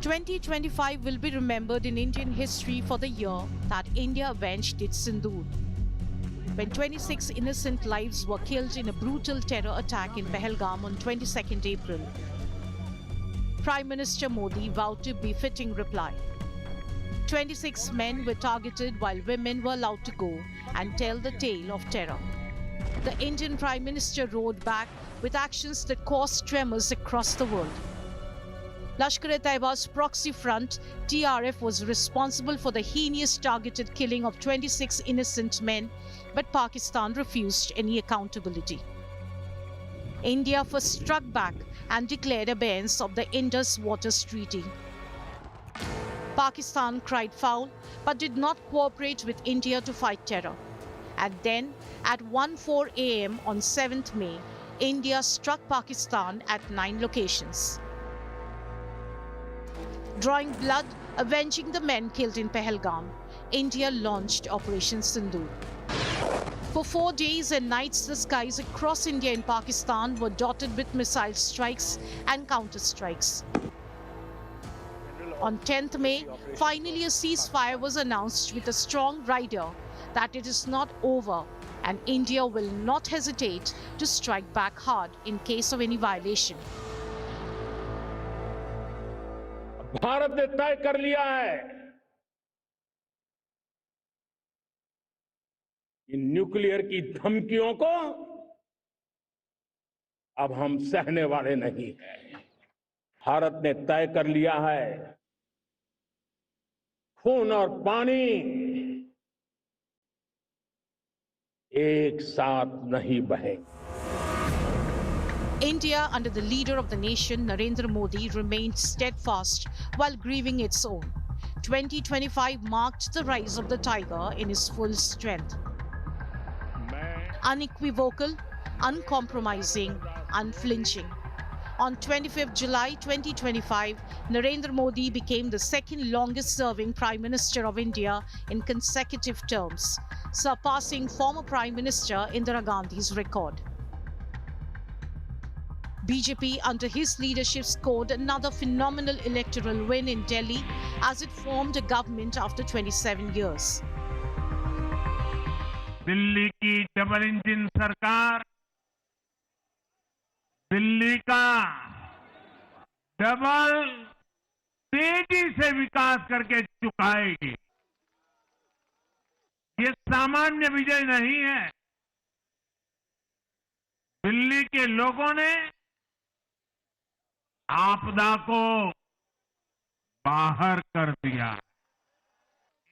2025 will be remembered in Indian history for the year that India avenged its Sindoor, when 26 innocent lives were killed in a brutal terror attack in Pahalgam on 22nd April. Prime Minister Modi vowed a befitting reply. 26 men were targeted while women were allowed to go and tell the tale of terror. The Indian Prime Minister rode back with actions that caused tremors across the world. Lashkar-e-Taiba's proxy front, TRF, was responsible for the heinous targeted killing of 26 innocent men, but Pakistan refused any accountability. India first struck back and declared abeyance of the Indus Waters Treaty. Pakistan cried foul but did not cooperate with India to fight terror. And then, at 1:04 a.m. on 7th May, India struck Pakistan at 9 locations. Drawing blood, avenging the men killed in Pahalgam, India launched Operation Sindoor. For 4 days and nights, the skies across India and Pakistan were dotted with missile strikes and counter-strikes. On 10th May, finally a ceasefire was announced with a strong rider that it is not over and India will not hesitate to strike back hard in case of any violation. Bharat ने तय कर लिया है कि nuclear की धमकियों को अब हम सहने वाले नहीं हैं। भारत ने तय कर लिया है खून और पानी एक साथ नहीं बहेंगे। India, under the leader of the nation, Narendra Modi, remained steadfast while grieving its own. 2025 marked the rise of the tiger in his full strength. Unequivocal, uncompromising, unflinching. On 25th July 2025, Narendra Modi became the second longest serving Prime Minister of India in consecutive terms, surpassing former Prime Minister Indira Gandhi's record. BJP under his leadership scored another phenomenal electoral win in Delhi as it formed a government after 27 years. Delhi की double engine सरकार दिल्ली का double तेजी से विकास करके चुकाएगी। ये सामान्य विजय नहीं है। दिल्ली के लोगों ने आपदा को बाहर कर दिया।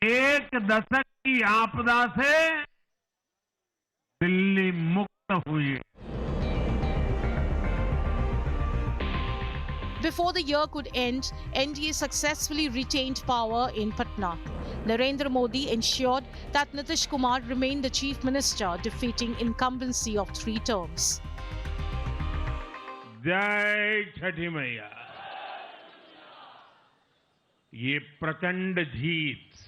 एक दशक की आपदा से दिल्ली मुक्त हुई। Before the year could end, NDA successfully retained power in Patna. Narendra Modi ensured that Nitish Kumar remained the chief minister, defeating incumbency of 3 terms. जय छठी मैया। ये प्रचंड जीत,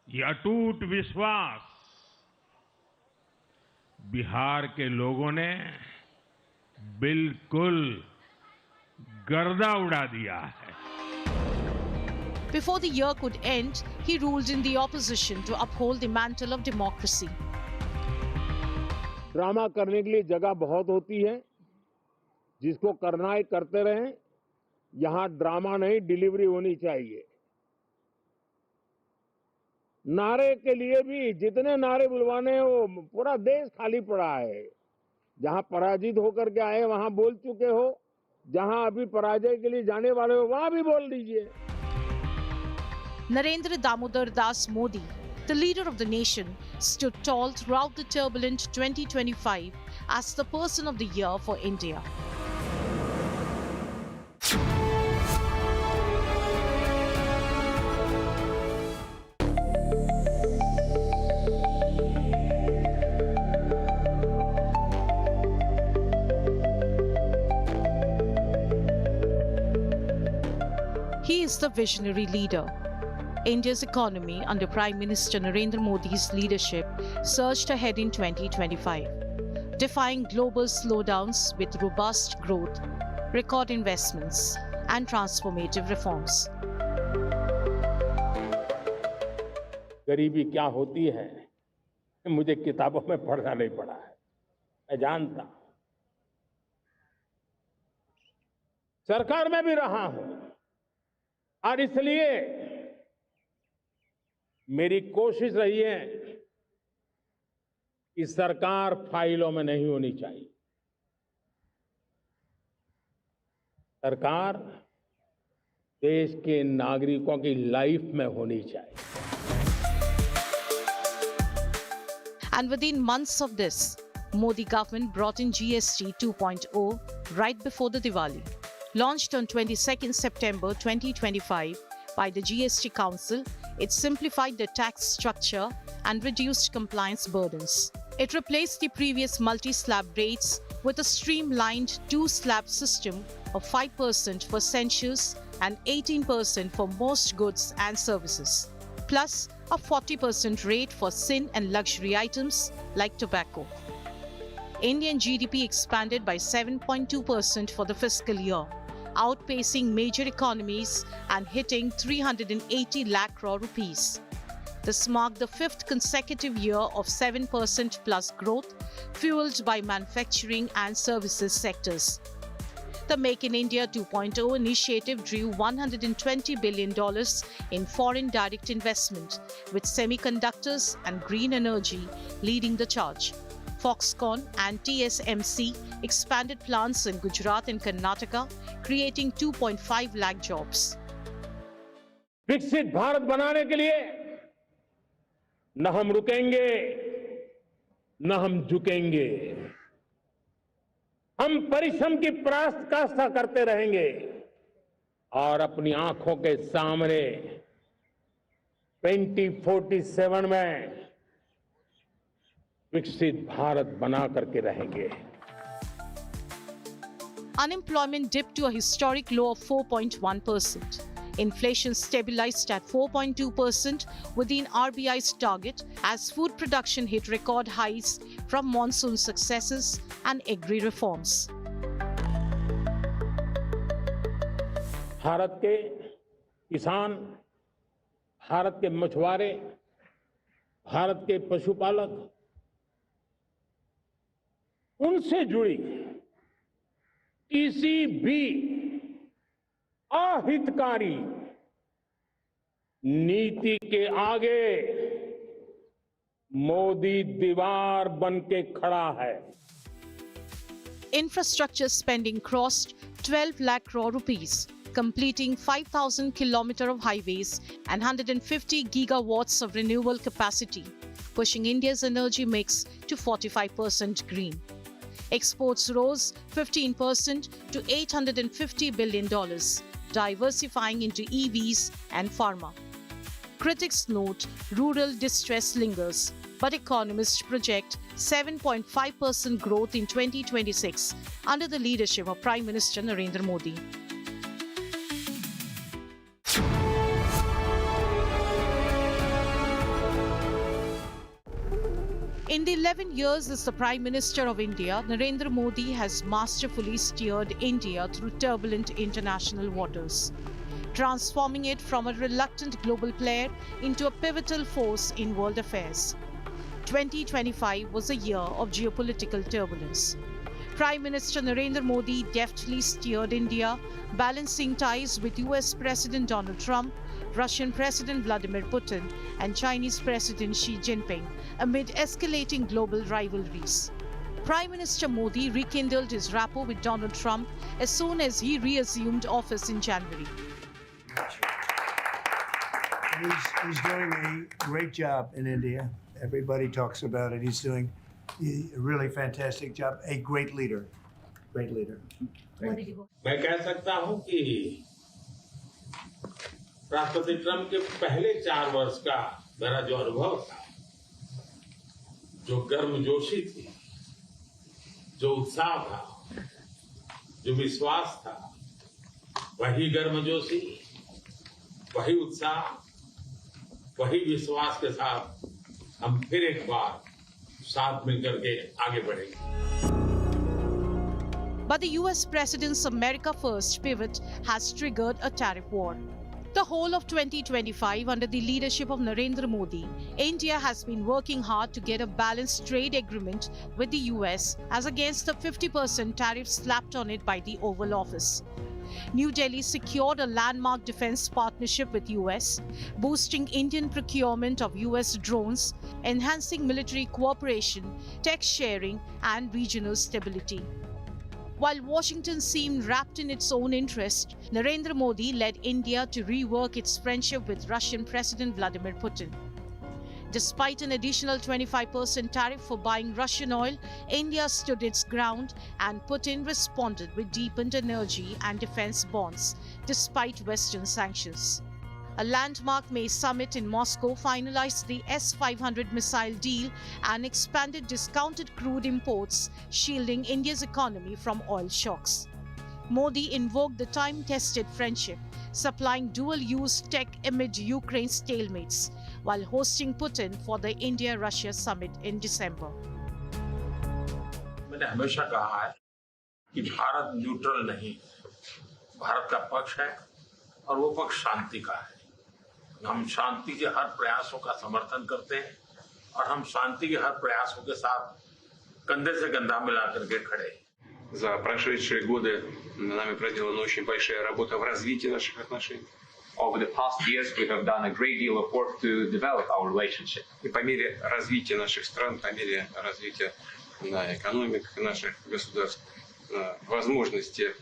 ये अटूट विश्वास बिहार के लोगों ने बिल्कुल गर्दा उड़ा दिया है। Before the year could end, he ruled in the opposition to uphold the mantle of democracy. Drama करने के लिए जगह बहुत होती है, जिसको करना है करते रहें। यहां ड्रामा नहीं, डिलीवरी होनी चाहिए। नारे के लिए भी जितने नारे बुलवाने हैं, वो पूरा देश खाली पड़ा है। जहां पराजित होकर के आए वहां बोल चुके हो, जहां अभी पराजय के लिए जाने वाले हो वहां भी बोल दीजिए। Narendra Damodar Das Modi, the leader of the nation, stood tall throughout the turbulent 2025 as the person of the year for India. He is the visionary leader. India's economy under Prime Minister Narendra Modi's leadership surged ahead in 2025, defying global slowdowns with robust growth, record investments, and transformative reforms. गरीबी क्या होती है मुझे किताबों में पढ़ना नहीं पड़ा है, मैं जानता हूं। सरकार में भी रहा हूं और इसलिए मेरी कोशिश रही है कि सरकार फाइलों में नहीं होनी चाहिए। सरकार देश के नागरिकों की लाइफ में होनी चाहिए। And within months of this, Modi government brought in GST 2.0 right before the Diwali. Launched on 22nd September 2025 by the GST Council, it simplified the tax structure and reduced compliance burdens. It replaced the previous multi-slab rates with a streamlined two-slab system of 5% for essentials and 18% for most goods and services, plus a 40% rate for sin and luxury items like tobacco. Indian GDP expanded by 7.2% for the fiscal year, outpacing major economies and hitting 380 lakh crore rupees. This marked the fifth consecutive year of 7% plus growth, fueled by manufacturing and services sectors. The Make in India 2.0 initiative drew $120 billion in foreign direct investment, with semiconductors and green energy leading the charge. Foxconn and TSMC expanded plants in Gujarat and Karnataka, creating 2.5 lakh jobs. विकसित भारत बनाने के लिए न हम रुकेंगे न हम झुकेंगे। हम परिश्रम की पराकाष्ठा करते रहेंगे और अपनी आंखों के सामने 2047 में विकसित भारत बना करके रहेंगे। Unemployment dipped to a historic low of 4.1%. Inflation stabilized at 4.2% within RBI's target as food production hit record highs from monsoon successes and agri reforms. Bharat के किसान, भारत के मछुआरे, भारत के पशुपालक, उनसे जुड़ी किसी भी अहितकारी नीति के आगे मोदी दीवार बन के खड़ा है। Infrastructure spending crossed 12 lakh crore rupees, completing 5,000 kilometers of highways and 150 gigawatts of renewable capacity, pushing India's energy mix to 45% green. Exports rose 15% to $850 billion, diversifying into EVs and pharma. Critics note rural distress lingers, but economists project 7.5% growth in 2026 under the leadership of Prime Minister Narendra Modi. In the 11 years as the Prime Minister of India, Narendra Modi has masterfully steered India through turbulent international waters, transforming it from a reluctant global player into a pivotal force in world affairs. 2025 was a year of geopolitical turbulence. Prime Minister Narendra Modi deftly steered India, balancing ties with US President Donald Trump, Russian President Vladimir Putin, and Chinese President Xi Jinping amid escalating global rivalries. Prime Minister Modi rekindled his rapport with Donald Trump as soon as he reassumed office in January. He's doing a great job in India. Everybody talks about it. He's doing a really fantastic job. A great leader. Great leader. मैं कह सकता हूं कि राष्ट्रपति Trump के पहले 4 वर्ष का मेरा जो अनुभव था, जो गर्मजोशी थी, जो उत्साह था, जो विश्वास था, वही गर्मजोशी, वही उत्साह, वही विश्वास के साथ हम फिर एक बार साथ मिलकर के आगे बढ़ेंगे। But the US president's America First pivot has triggered a tariff war. The whole of 2025, under the leadership of Narendra Modi, India has been working hard to get a balanced trade agreement with the US as against the 50% tariff slapped on it by the Oval Office. New Delhi secured a landmark defense partnership with US, boosting Indian procurement of US drones, enhancing military cooperation, tech sharing, and regional stability. While Washington seemed wrapped in its own interest, Narendra Modi led India to rework its friendship with Russian President Vladimir Putin. Despite an additional 25% tariff for buying Russian oil, India stood its ground and Putin responded with deepened energy and defense bonds, despite Western sanctions. A landmark May summit in Moscow finalized the S-500 missile deal and expanded discounted crude imports, shielding India's economy from oil shocks. Modi invoked the time-tested friendship, supplying dual-use tech amid Ukraine's stalemates, while hosting Putin for the India-Russia summit in December. मैंने हमेशा कहा है कि Bharat neutral नहीं, भारत का पक्ष है और वो पक्ष शांति का है। हम शांति के हर प्रयासों का समर्थन करते हैं और हम शांति के हर प्रयासों के साथ कंधे से कंधा मिलाकर के खड़े हैं। За прошедшие годы нами проделана очень большая работа в развитии наших отношений. Over the past years, we have done a great deal of work to develop our relationship. И по мере развития наших стран, по мере развития экономик наших государств, возможности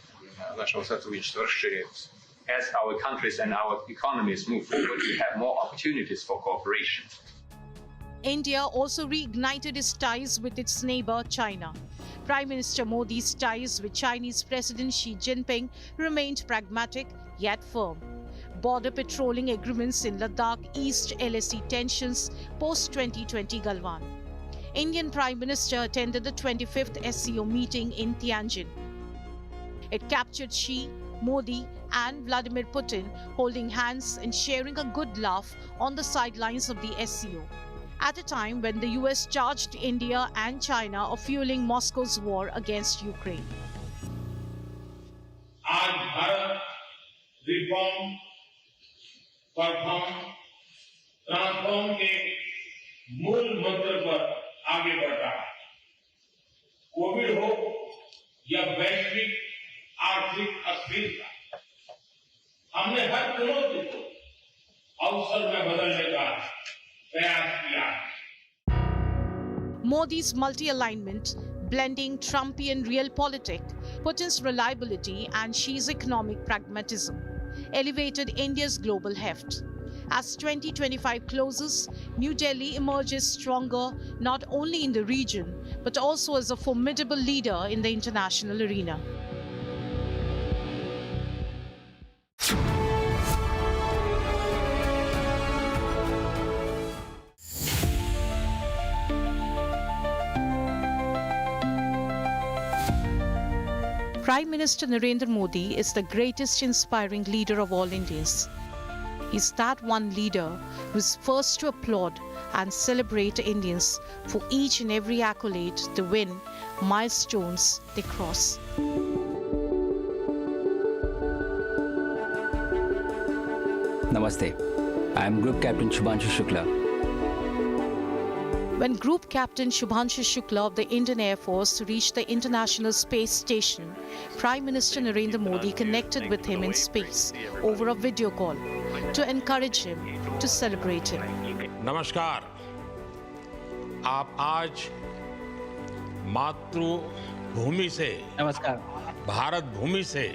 нашего сотрудничества расширяются. As our countries and our economies move forward, we have more opportunities for cooperation. India also reignited its ties with its neighbor, China. Prime Minister Modi's ties with Chinese President Xi Jinping remained pragmatic yet firm. Border patrolling agreements in Ladakh eased LAC tensions post-2020 Galwan. Indian Prime Minister attended the 25th SCO meeting in Tianjin. It captured Xi, Modi, and Vladimir Putin holding hands and sharing a good laugh on the sidelines of the SCO, at a time when the US charged India and China of fueling Moscow's war against Ukraine. आज Bharat reform, perform, transform के मूल मंत्र पर आगे बढ़ रहा है। Covid हो या वैश्विक आर्थिक अस्थिरता, हमने हर चुनौती को अवसर में बदलने का प्रयास किया है। Modi's multi-alignment, blending Trumpian realpolitik, Putin's reliability, and Xi's economic pragmatism, elevated India's global heft. As 2025 closes, New Delhi emerges stronger not only in the region, but also as a formidable leader in the international arena. Prime Minister Narendra Modi is the greatest inspiring leader of all Indians. He's that one leader who's first to applaud and celebrate Indians for each and every accolade they win, milestones they cross. Namaste. I am Group Captain Shubhanshu Shukla. When Group Captain Shubhanshu Shukla of the Indian Air Force reached the International Space Station, Prime Minister Narendra Modi connected with him in space over a video call to encourage him, to celebrate him. नमस्कार, आप आज मातृभूमि से, नमस्कार, भारत भूमि से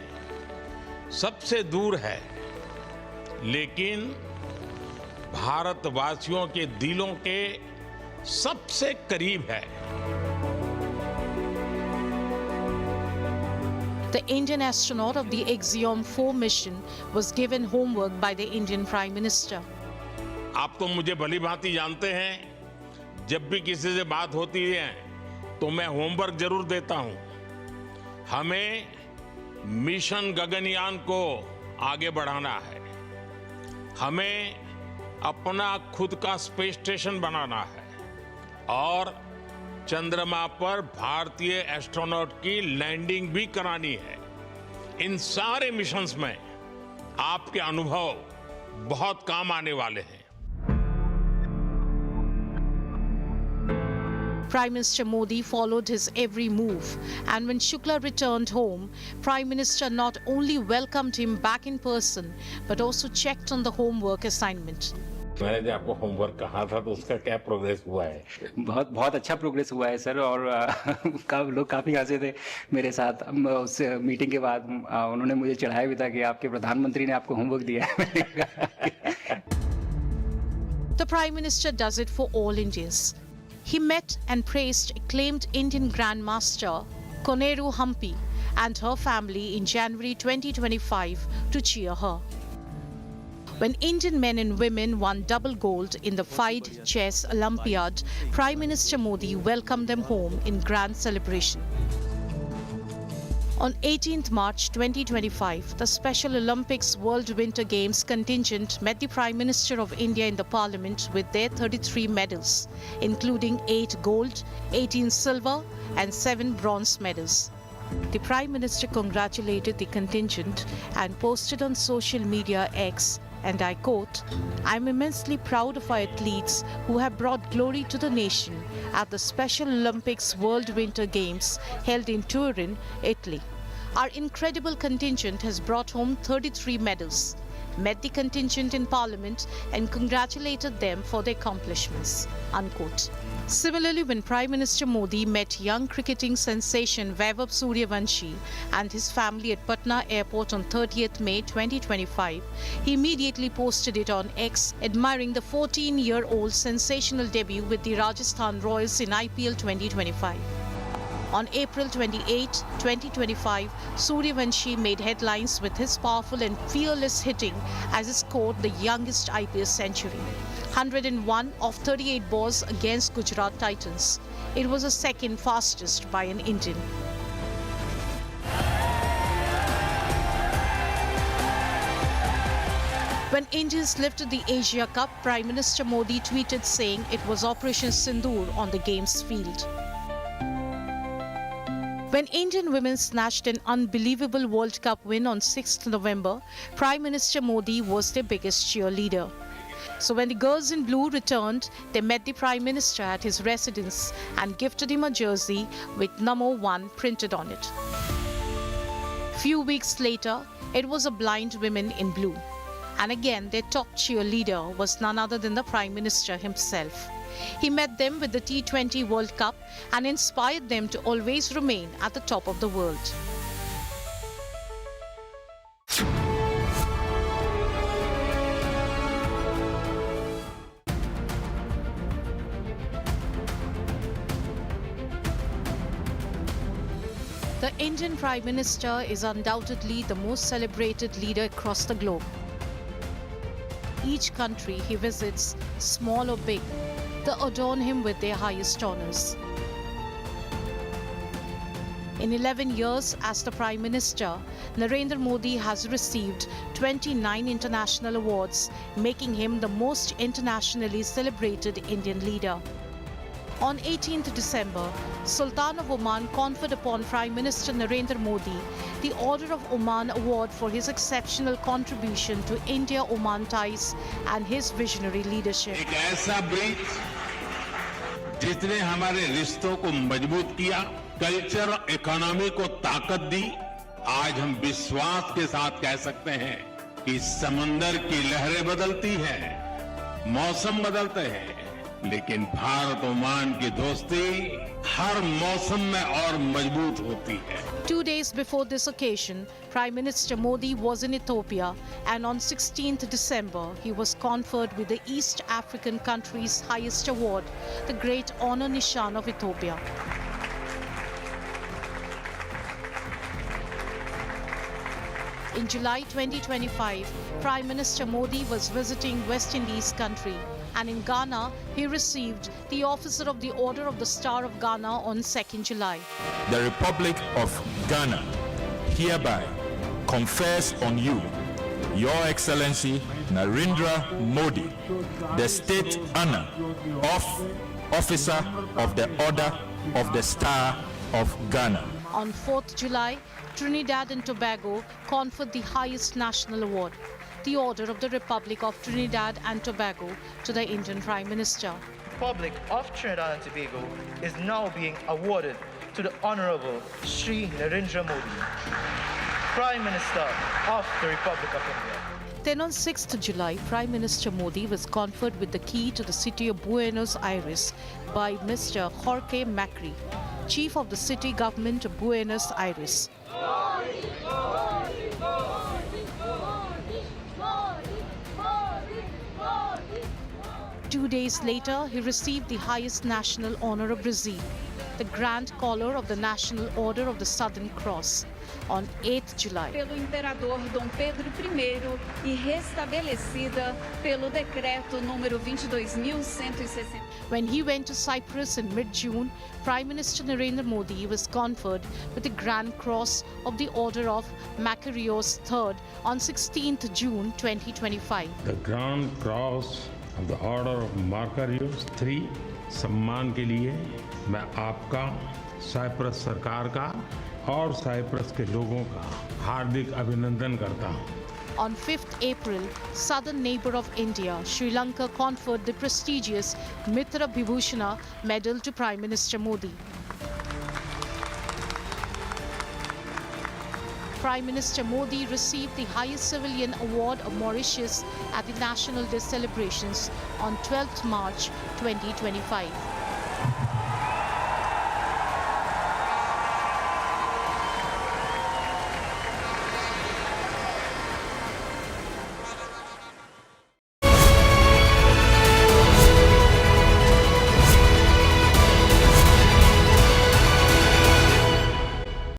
सबसे दूर है, लेकिन भारतवासियों के दिलों के सबसे करीब है। The Indian astronaut of the Axiom 4 mission was given homework by the Indian Prime Minister. आप तो मुझे भली भांति जानते हैं, जब भी किसी से बात होती है तो मैं होमवर्क जरूर देता हूं। हमें मिशन गगनयान को आगे बढ़ाना है, हमें अपना खुद का स्पेस स्टेशन बनाना है और चंद्रमा पर भारतीय एस्ट्रोनॉट की लैंडिंग भी करानी है। इन सारे मिशंस में आपके अनुभव बहुत काम आने वाले हैं। Prime Minister Modi followed his every move, and when Shukla returned home, Prime Minister not only welcomed him back in person, but also checked on the homework assignment. मैंने जो आपको होमवर्क कहा था तो उसका क्या प्रोग्रेस हुआ है? बहुत अच्छा प्रोग्रेस हुआ है सर, और लोग काफ़ी हंसे थे मेरे साथ उस मीटिंग के बाद। उन्होंने मुझे चढ़ाया भी था कि आपके प्रधानमंत्री ने आपको होमवर्क दिया है। The Prime Minister does it for all Indians. He met and praised acclaimed Indian Grandmaster Koneru Hampi and her family in January 2025 to cheer her. When Indian men and women won double gold in the FIDE Chess Olympiad, Prime Minister Modi welcomed them home in grand celebration. On 18th March 2025, the Special Olympics World Winter Games contingent met the Prime Minister of India in the Parliament with their 33 medals, including 8 gold, 18 silver and 7 bronze medals. The Prime Minister congratulated the contingent and posted on social media X, and I quote, "I'm immensely proud of our athletes who have brought glory to the nation at the Special Olympics World Winter Games held in Turin, Italy. Our incredible contingent has brought home 33 medals, met the contingent in Parliament and congratulated them for their accomplishments." Unquote. Similarly, when Prime Minister Modi met young cricketing sensation Vaibhav Suryavanshi and his family at Patna Airport on 30th May 2025, he immediately posted it on X, admiring the 14-year-old sensational debut with the Rajasthan Royals in IPL 2025. On April 28, 2025, Suryavanshi made headlines with his powerful and fearless hitting as he scored the youngest IPL century, 101 of 38 balls against Gujarat Titans. It was the second fastest by an Indian. When Indians lifted the Asia Cup, Prime Minister Modi tweeted saying it was Operation Sindoor on the games field. When Indian women snatched an unbelievable World Cup win on 6th November, Prime Minister Modi was their biggest cheerleader. So when the girls in blue returned, they met the Prime Minister at his residence and gifted him a jersey with number 1 printed on it. Few weeks later, it was a blind women in blue. And again, their top cheerleader was none other than the Prime Minister himself. He met them with the T20 World Cup and inspired them to always remain at the top of the world. The Indian Prime Minister is undoubtedly the most celebrated leader across the globe. Each country he visits, small or big, they adorn him with their highest honors. In 11 years as the Prime Minister, Narendra Modi has received 29 international awards, making him the most internationally celebrated Indian leader. On 18th December, Sultan of Oman conferred upon Prime Minister Narendra Modi the Order of Oman Award for his exceptional contribution to India-Oman ties and his visionary leadership. एक ऐसा bridge जिसने हमारे रिश्तों को मजबूत किया, culture और economy को ताकत दी। आज हम विश्वास के साथ कह सकते हैं कि समंदर की लहरें बदलती हैं, मौसम बदलते हैं, लेकिन भारत ओमान की दोस्ती हर मौसम में और मजबूत होती है। 2 days before this occasion, Prime Minister Modi was in Ethiopia, and on 16th December, he was conferred with the East African country's highest award, the Great Honor Nishan of Ethiopia. In July 2025, Prime Minister Modi was visiting West Indies country, and in Ghana, he received the Officer of the Order of the Star of Ghana on 2nd July. The Republic of Ghana hereby confers on you, Your Excellency Narendra Modi, the state honor of Officer of the Order of the Star of Ghana. On 4th July, Trinidad and Tobago conferred the highest national award, the Order of the Republic of Trinidad and Tobago, to the Indian Prime Minister. The Republic of Trinidad and Tobago is now being awarded to the Honorable Shri Narendra Modi, Prime Minister of the Republic of India. Then on 6th July, Prime Minister Modi was conferred with the key to the city of Buenos Aires by Mr. Jorge Macri, Chief of the City Government of Buenos Aires. 2 days later, he received the highest national honor of Brazil, the Grand Collar of the National Order of the Southern Cross, on 8th July. Pelo Imperador Dom Pedro I e restabelecida pelo decreto número 22.160. When he went to Cyprus in mid-June, Prime Minister Narendra Modi was conferred with the Grand Cross of the Order of Macarius III on 16th June 2025. The Grand Cross of the Order of Macarius III सम्मान के लिए मैं आपका, Cyprus सरकार का और Cyprus के लोगों का हार्दिक अभिनंदन करता हूं। On 5th April, southern neighbor of India, Sri Lanka conferred the prestigious Mitra Vibhushana medal to Prime Minister Modi. Prime Minister Modi received the highest civilian award of Mauritius at the National Day celebrations on 12th March 2025.